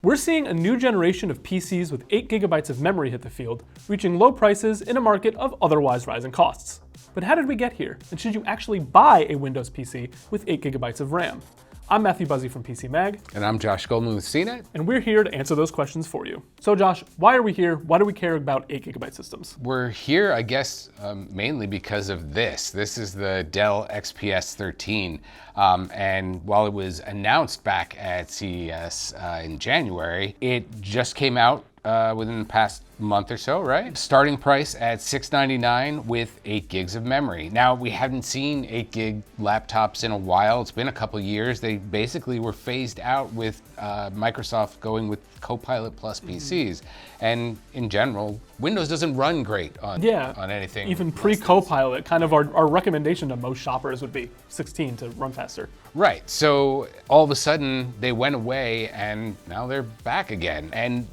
We're seeing a new generation of PCs with 8 gigabytes of memory hit the field, reaching low prices in a market of otherwise rising costs. But how did we get here? And should you actually buy a Windows PC with 8 gigabytes of RAM? I'm Buzzi from PCMag. And I'm Josh Goldman with CNET. And we're here to answer those questions for you. So Josh, why are we here? Why do we care about 8 gigabyte systems? We're here, I guess, mainly because of this. This is the Dell XPS 13. And while it was announced back at CES in January, it just came out within the past month or so, right? Starting price at $699 with 8 gigs of memory. Now, we haven't seen 8 gig laptops in a while. It's been a couple years. They basically were phased out with Microsoft going with Copilot Plus PCs. And in general, Windows doesn't run great on anything. Even pre-Copilot, kind of our recommendation to most shoppers would be 16 to run faster. Right, so all of a sudden they went away and now they're back again. And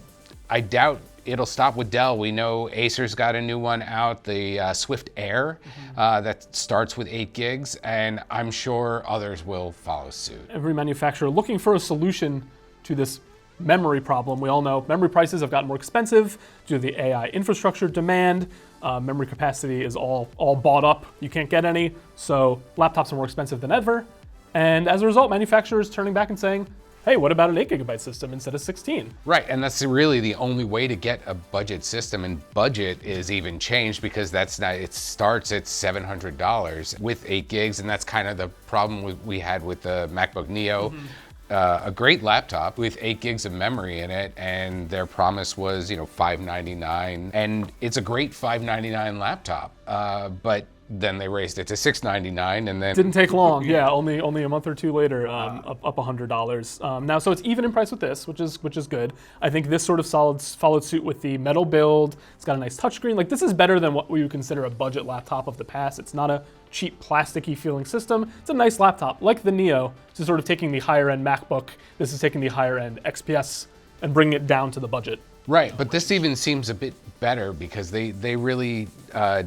I doubt it'll stop with Dell. We know Acer's got a new one out, the Swift Air, that starts with 8 gigs, and I'm sure others will follow suit. Every manufacturer looking for a solution to this memory problem. We all know memory prices have gotten more expensive due to the AI infrastructure demand. Memory capacity is all bought up. You can't get any, so laptops are more expensive than ever. And as a result, manufacturers turning back and saying, hey, what about an 8 gigabyte system instead of 16? Right, and that's really the only way to get a budget system, and budget is even changed because it starts at $700 with 8 gigs, and that's kind of the problem we had with the MacBook Neo. A great laptop with 8 gigs of memory in it, and their promise was, $599, and it's a great $599 laptop, but then they raised it to $699, and then didn't take long. Yeah, only a month or two later, up $100. Now, so it's even in price with this, which is good. I think this sort of followed suit with the metal build. It's got a nice touchscreen. Like, this is better than what we would consider a budget laptop of the past. It's not a cheap, plasticky feeling system. It's a nice laptop, like the Neo. This is sort of taking the higher end MacBook. This is taking the higher end XPS and bringing it down to the budget. Right, but this even seems a bit better because they really,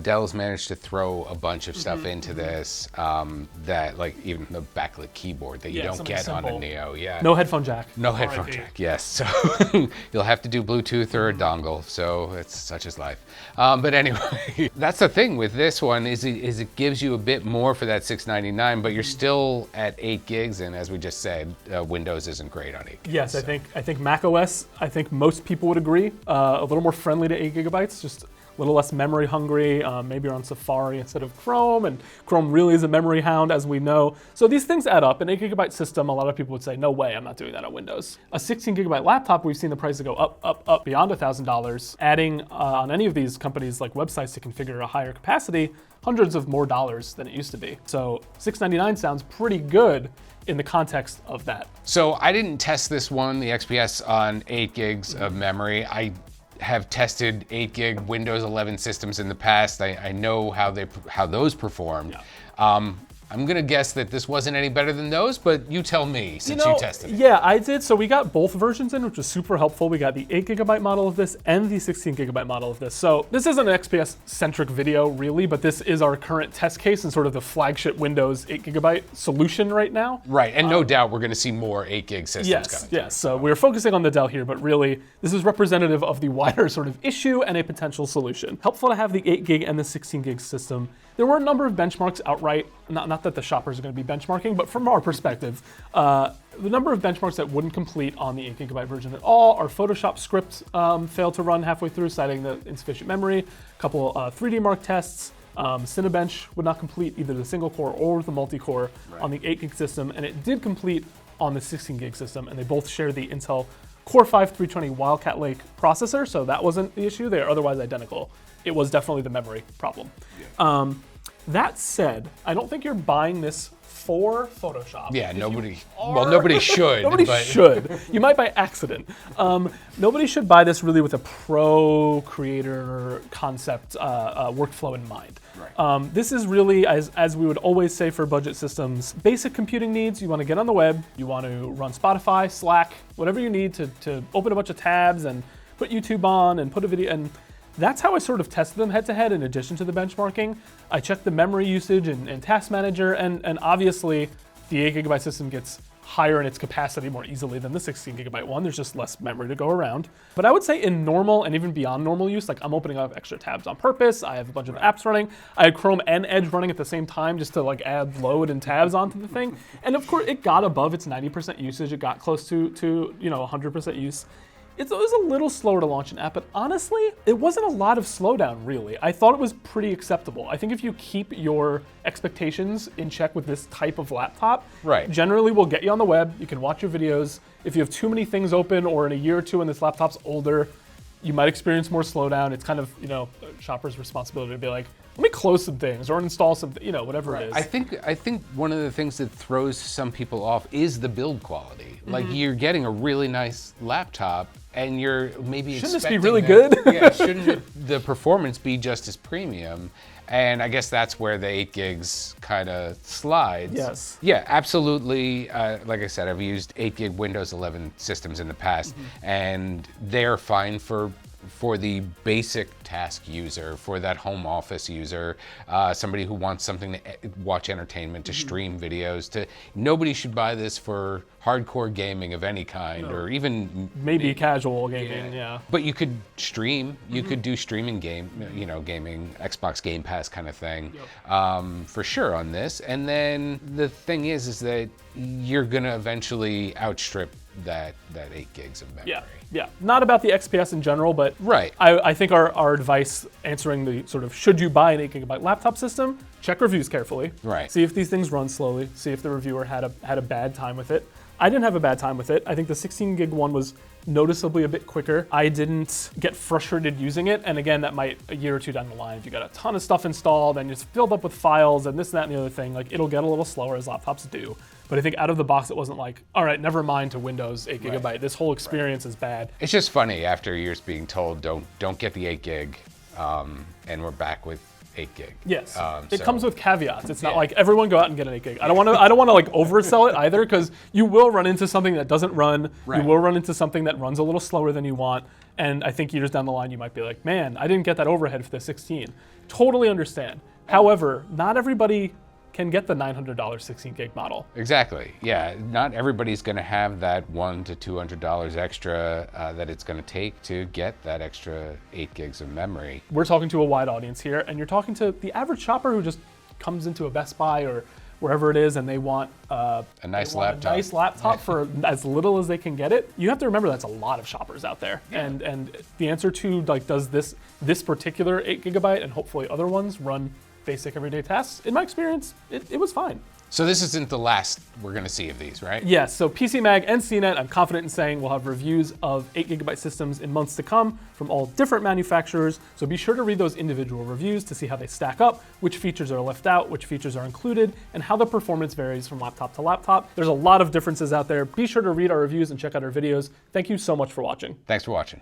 Dell's managed to throw a bunch of stuff into this that, like, even the backlit keyboard that you don't get on a Neo. Yeah. No headphone jack. No headphone jack, yes. So you'll have to do Bluetooth or a dongle, so it's such is life. But anyway, that's the thing with this one is it gives you a bit more for that $699, but you're still at 8 gigs, and as we just said, Windows isn't great on 8 gigs. Yes, so. I think macOS, most people would agree, a little more friendly to 8 gigabytes, just a little less memory hungry. Maybe you're on Safari instead of Chrome, and Chrome really is a memory hound, as we know. So these things add up. An 8 gigabyte system, a lot of people would say, no way, I'm not doing that on Windows. A 16 gigabyte laptop, we've seen the prices go up beyond $1,000. Adding on any of these companies like websites to configure a higher capacity, hundreds of more dollars than it used to be. So $699 sounds pretty good in the context of that. So I didn't test this one, the XPS, on 8 gigs of memory. I have tested 8 gig Windows 11 systems in the past. I know how those performed. Yeah. I'm gonna guess that this wasn't any better than those, but you tell me since you tested it. Yeah, I did. So we got both versions in, which was super helpful. We got the 8 gigabyte model of this and the 16 gigabyte model of this. So this isn't an XPS-centric video, really, but this is our current test case and sort of the flagship Windows 8 gigabyte solution right now. Right, and no doubt we're gonna see more 8 gig systems coming. Yes, so we're focusing on the Dell here, but really, this is representative of the wider sort of issue and a potential solution. Helpful to have the 8 gig and the 16 gig system. There were a number of benchmarks outright, not that the shoppers are going to be benchmarking, but from our perspective, the number of benchmarks that wouldn't complete on the 8 gigabyte version at all. Our Photoshop script failed to run halfway through, citing the insufficient memory. A couple 3D Mark tests. Cinebench would not complete either the single core or the multi-core on the 8 gig system, and it did complete on the 16 gig system, and they both share the Intel Core 5 320 Wildcat Lake processor, so that wasn't the issue. They are otherwise identical. It was definitely the memory problem. Yeah. That said, I don't think you're buying this for Photoshop. Yeah, nobody should. Nobody should. You might by accident. Nobody should buy this really with a pro creator concept workflow in mind. Right. This is really, as we would always say for budget systems, basic computing needs. You want to get on the web, you want to run Spotify, Slack, whatever you need to open a bunch of tabs and put YouTube on and put a video. And that's how I sort of tested them head-to-head in addition to the benchmarking. I checked the memory usage and Task Manager, and obviously the 8 gigabyte system gets higher in its capacity more easily than the 16 gigabyte one. There's just less memory to go around. But I would say in normal and even beyond normal use, like I'm opening up extra tabs on purpose. I have a bunch of apps running. I had Chrome and Edge running at the same time just to like add load and tabs onto the thing. And of course, it got above its 90% usage. It got close to 100% use. It was a little slower to launch an app, but honestly, it wasn't a lot of slowdown, really. I thought it was pretty acceptable. I think if you keep your expectations in check with this type of laptop, generally will get you on the web. You can watch your videos. If you have too many things open, or in a year or two when this laptop's older, you might experience more slowdown. It's kind of, a shopper's responsibility to be like, let me close some things or uninstall some, whatever it is. I think one of the things that throws some people off is the build quality. Like you're getting a really nice laptop and you're maybe shouldn't this be expecting really good? Yeah, shouldn't the performance be just as premium? And I guess that's where the 8 gigs kind of slides. Yes. Yeah, absolutely. Like I said, I've used 8 gig Windows 11 systems in the past, and they're fine for the basic task user, for that home office user, somebody who wants something to watch entertainment, to stream videos. Nobody should buy this for hardcore gaming of any kind, or even maybe casual gaming. Yeah. But you could stream. You could do streaming gaming, Xbox Game Pass kind of thing, for sure on this. And then the thing is that you're gonna eventually outstrip that 8 gigs of memory. Yeah, not about the XPS in general, but I think our advice answering the sort of should you buy an 8 gigabyte laptop system, check reviews carefully. See if these things run slowly. See if the reviewer had a bad time with it. I didn't have a bad time with it. I think the 16 gig one was noticeably a bit quicker. I didn't get frustrated using it. And again, that might, a year or two down the line, if you got a ton of stuff installed and it's filled up with files and this, that, and the other thing, like it'll get a little slower as laptops do. But I think out of the box, it wasn't like, all right, never mind to Windows 8 gigabyte. This whole experience is bad. It's just funny after years being told, don't get the 8 gig, and we're back with 8 gig. Yes, it comes with caveats. It's not like everyone go out and get an 8 gig. I don't want to like oversell it either, because you will run into something that doesn't run. You will run into something that runs a little slower than you want. And I think years down the line, you might be like, man, I didn't get that overhead for the 16. Totally understand. However, not everybody can get the $900 16 gig model. Exactly. Yeah, not everybody's going to have that $100 to $200 extra that it's going to take to get that extra 8 gigs of memory. We're talking to a wide audience here, and you're talking to the average shopper who just comes into a Best Buy or wherever it is, and they want a nice laptop for as little as they can get it. You have to remember that's a lot of shoppers out there, and the answer to like, does this particular 8 gigabyte and hopefully other ones run basic everyday tasks? In my experience, it was fine. So this isn't the last we're going to see of these, right? Yes, so PCMag and CNET, I'm confident in saying we'll have reviews of 8 gigabyte systems in months to come from all different manufacturers. So be sure to read those individual reviews to see how they stack up, which features are left out, which features are included, and how the performance varies from laptop to laptop. There's a lot of differences out there. Be sure to read our reviews and check out our videos. Thank you so much for watching. Thanks for watching.